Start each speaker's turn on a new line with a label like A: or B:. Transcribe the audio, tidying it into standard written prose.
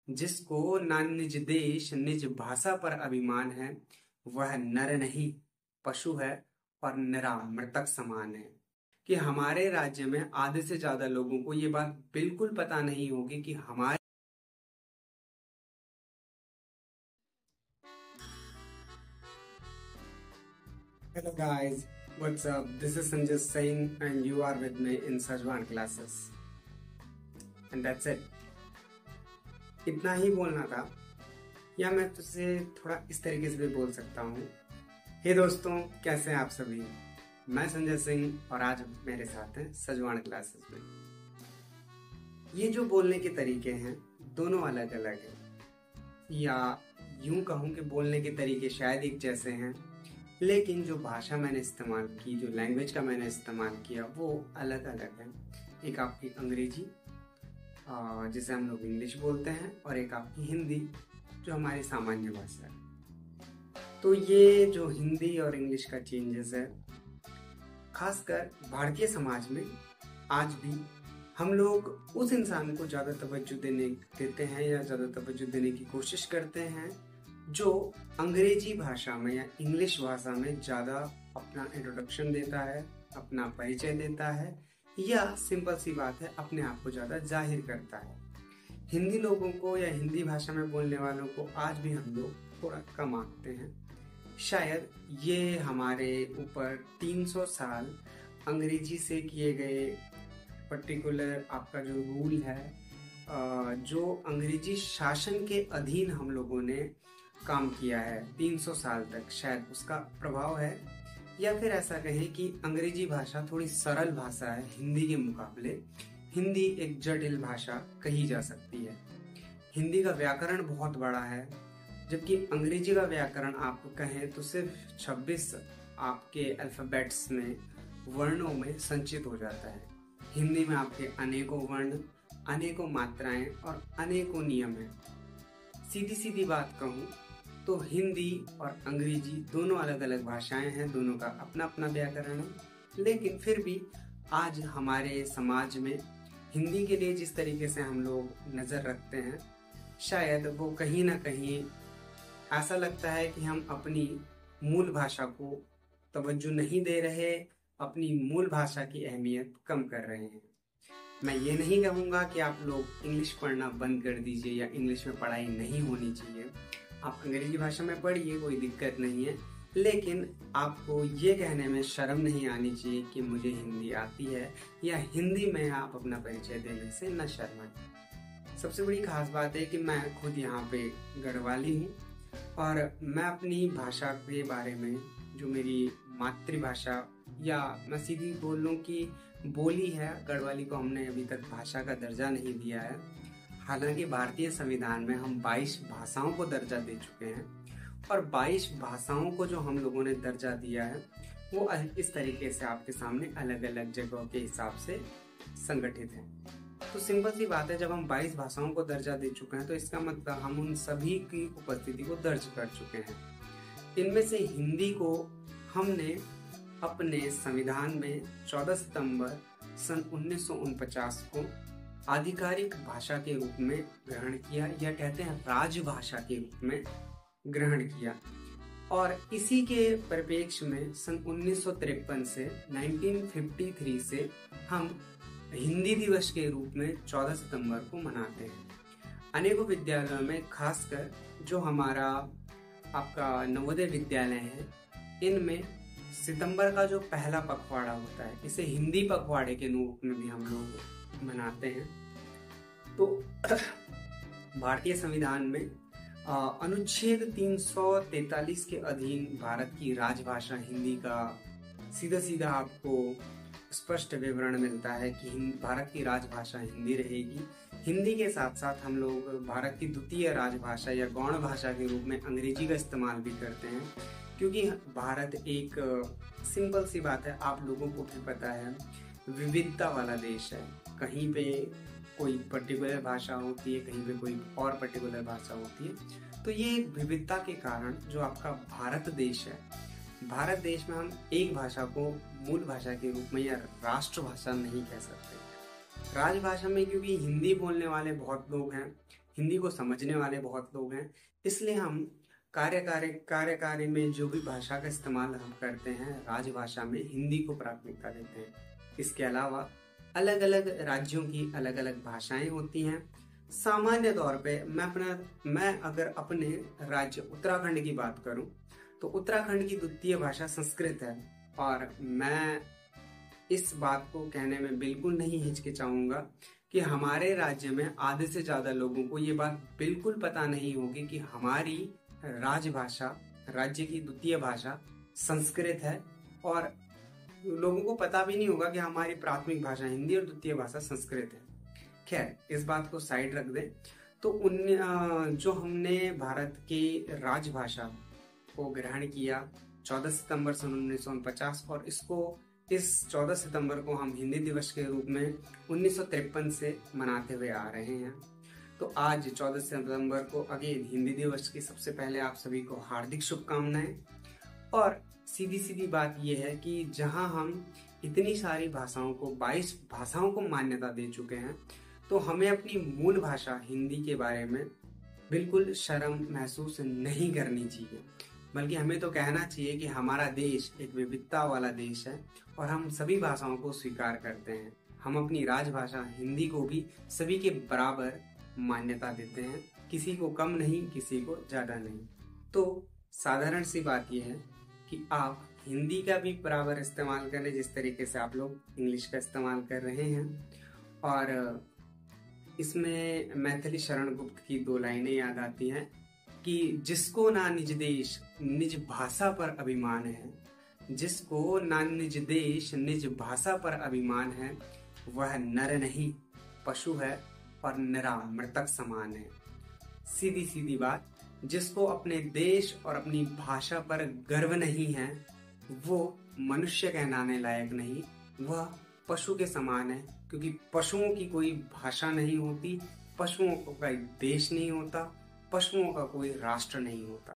A: जिसको ना निज देश निज भाषा पर अभिमान है, वह नर नहीं पशु है और निरा मृतक समान है। कि हमारे राज्य में आधे से ज्यादा लोगों को ये बात बिल्कुल पता नहीं होगी कि हमारे Hello guys, what's up? This is Sanjay Singh and you are with me in Sajwan classes. And that's it. इतना ही बोलना था, या मैं तुझसे थोड़ा इस तरीके से भी बोल सकता हूँ। हे दोस्तों, कैसे हैं आप सभी? मैं संजय सिंह और आज मेरे साथ हैं सजवान क्लासेस में। ये जो बोलने के तरीके हैं दोनों अलग अलग हैं, या यूं कहूँ कि बोलने के तरीके शायद एक जैसे हैं, लेकिन जो भाषा मैंने इस्तेमाल की, जो लैंग्वेज का मैंने इस्तेमाल किया, वो अलग अलग है। एक आपकी अंग्रेजी जिसे हम लोग इंग्लिश बोलते हैं, और एक आपकी हिंदी जो हमारी सामान्य भाषा है। तो ये जो हिंदी और इंग्लिश का चेंजेस है, खासकर भारतीय समाज में आज भी हम लोग उस इंसान को ज़्यादा तवज्जो देते हैं या ज़्यादा तवज्जो देने की कोशिश करते हैं जो अंग्रेजी भाषा में या इंग्लिश भाषा में ज़्यादा अपना इंट्रोडक्शन देता है, अपना परिचय देता है, या सिंपल सी बात है अपने आप को ज़्यादा जाहिर करता है। हिंदी लोगों को या हिंदी भाषा में बोलने वालों को आज भी हम लोग थोड़ा कम आंकते हैं। शायद ये हमारे ऊपर 300 साल अंग्रेजी से किए गए पर्टिकुलर आपका जो रूल है, जो अंग्रेजी शासन के अधीन हम लोगों ने काम किया है 300 साल तक, शायद उसका प्रभाव है। या फिर ऐसा कहें कि अंग्रेजी भाषा थोड़ी सरल भाषा है हिंदी के मुकाबले। हिंदी एक जटिल भाषा कही जा सकती है। हिंदी का व्याकरण बहुत बड़ा है, जबकि अंग्रेजी का व्याकरण आप कहें तो सिर्फ 26 आपके अल्फाबेट्स में, वर्णों में संचित हो जाता है। हिंदी में आपके अनेकों वर्ण, अनेकों मात्राएं और अनेकों नियम हैं। सीधी सीधी बात कहूँ तो हिंदी और अंग्रेजी दोनों अलग अलग भाषाएं हैं, दोनों का अपना अपना व्याकरण है। लेकिन फिर भी आज हमारे समाज में हिंदी के लिए जिस तरीके से हम लोग नज़र रखते हैं, शायद वो कहीं ना कहीं ऐसा लगता है कि हम अपनी मूल भाषा को तवज्जो नहीं दे रहे, अपनी मूल भाषा की अहमियत कम कर रहे हैं। मैं ये नहीं कहूँगा कि आप लोग इंग्लिश पढ़ना बंद कर दीजिए या इंग्लिश में पढ़ाई नहीं होनी चाहिए। आप अंग्रेजी भाषा में पढ़िए, कोई दिक्कत नहीं है, लेकिन आपको ये कहने में शर्म नहीं आनी चाहिए कि मुझे हिंदी आती है, या हिंदी में आप अपना परिचय देने से न शर्माएं। सबसे बड़ी खास बात है कि मैं खुद यहाँ पे गढ़वाली हूँ, और मैं अपनी भाषा के बारे में, जो मेरी मातृभाषा या मैं सीधी बोल लूँ कि बोली है, गढ़वाली को हमने अभी तक भाषा का दर्जा नहीं दिया है। हालांकि भारतीय संविधान में हम 22 भाषाओं को दर्जा दे चुके हैं, और 22 भाषाओं को जो हम लोगों ने दर्जा दिया है वो इस तरीके से आपके सामने अलग अलग जगहों के हिसाब से संगठित है। तो सिंपल सी बात है, जब हम 22 भाषाओं को दर्जा दे चुके हैं तो इसका मतलब हम उन सभी की उपस्थिति को दर्ज कर चुके हैं। इनमें से हिंदी को हमने अपने संविधान में 14 सितंबर सन 1949 को आधिकारिक भाषा के रूप में ग्रहण किया, या कहते हैं राजभाषा के रूप में ग्रहण किया। और इसी के परिप्रेक्ष्य में सन 1953 से 1953 से हम हिंदी दिवस के रूप में 14 सितंबर को मनाते हैं। अनेकों विद्यालयों में, खासकर जो हमारा आपका नवोदय विद्यालय है, इनमें सितंबर का जो पहला पखवाड़ा होता है, इसे हिंदी पखवाड़े के रूप में भी हम लोग मनाते हैं। तो भारतीय संविधान में अनुच्छेद 343 के अधीन भारत की राजभाषा हिंदी का सीधा सीधा आपको स्पष्ट विवरण मिलता है कि भारत की राजभाषा हिंदी रहेगी। हिंदी के साथ साथ हम लोग भारत की द्वितीय राजभाषा या गौण भाषा के रूप में अंग्रेजी का इस्तेमाल भी करते हैं, क्योंकि भारत एक सिंपल सी बात है, आप लोगों को भी पता है, विविधता वाला देश है। कहीं पे कोई पर्टिकुलर भाषा होती है, कहीं पे कोई और पर्टिकुलर भाषा होती है। तो ये विविधता के कारण जो आपका भारत देश है, भारत देश में हम एक भाषा को मूल भाषा के रूप में या राष्ट्रभाषा नहीं कह सकते। राजभाषा में क्योंकि हिंदी बोलने वाले बहुत लोग हैं, हिंदी को समझने वाले बहुत लोग हैं, इसलिए हम कार्यकारी में जो भी भाषा का इस्तेमाल हम करते हैं, राजभाषा में हिंदी को प्राथमिकता देते हैं। इसके अलावा अलग अलग राज्यों की अलग अलग भाषाएं होती हैं। सामान्य तौर पे मैं अगर अपने राज्य उत्तराखंड की बात करूं तो उत्तराखंड की द्वितीय भाषा संस्कृत है, और मैं इस बात को कहने में बिल्कुल नहीं हिचकिचाऊंगा कि हमारे राज्य में आधे से ज्यादा लोगों को ये बात बिल्कुल पता नहीं होगी कि हमारी राजभाषा, राज्य की द्वितीय भाषा संस्कृत है, और लोगों को पता भी नहीं होगा कि हमारी प्राथमिक भाषा हिंदी और द्वितीय भाषा संस्कृत है। खैर, इस बात को साइड रख दें तो जो हमने भारत की राजभाषा को ग्रहण किया 14 सितंबर सन 1949, और इस 14 सितंबर को हम हिंदी दिवस के रूप में 1953 से मनाते हुए आ रहे हैं। तो आज 14 सितंबर को अगेन हिंदी दिवस की सबसे पहले आप सभी को हार्दिक शुभकामनाएं। और सीधी सीधी बात यह है कि जहां हम इतनी सारी भाषाओं को 22 भाषाओं को मान्यता दे चुके हैं, तो हमें अपनी मूल भाषा हिंदी के बारे में बिल्कुल शर्म महसूस नहीं करनी चाहिए, बल्कि हमें तो कहना चाहिए कि हमारा देश एक विविधता वाला देश है और हम सभी भाषाओं को स्वीकार करते हैं। हम अपनी राजभाषा हिंदी को भी सभी के बराबर मान्यता देते हैं, किसी को कम नहीं, किसी को ज्यादा नहीं। तो साधारण सी बात यह है कि आप हिंदी का भी बराबर इस्तेमाल करें जिस तरीके से आप लोग इंग्लिश का इस्तेमाल कर रहे हैं। और इसमें मैथिली शरण गुप्त की 2 लाइनें याद आती हैं कि जिसको ना निज देश निज भाषा पर अभिमान है, जिसको ना निज देश निज भाषा पर अभिमान है, वह नर नहीं पशु है और निरा मृतक समान है। सीधी सीधी बात, जिसको अपने देश और अपनी भाषा पर गर्व नहीं है, वो मनुष्य कहलाने लायक नहीं, वह पशु के समान है, क्योंकि पशुओं की कोई भाषा नहीं होती, पशुओं का कोई देश नहीं होता, पशुओं का कोई राष्ट्र नहीं होता।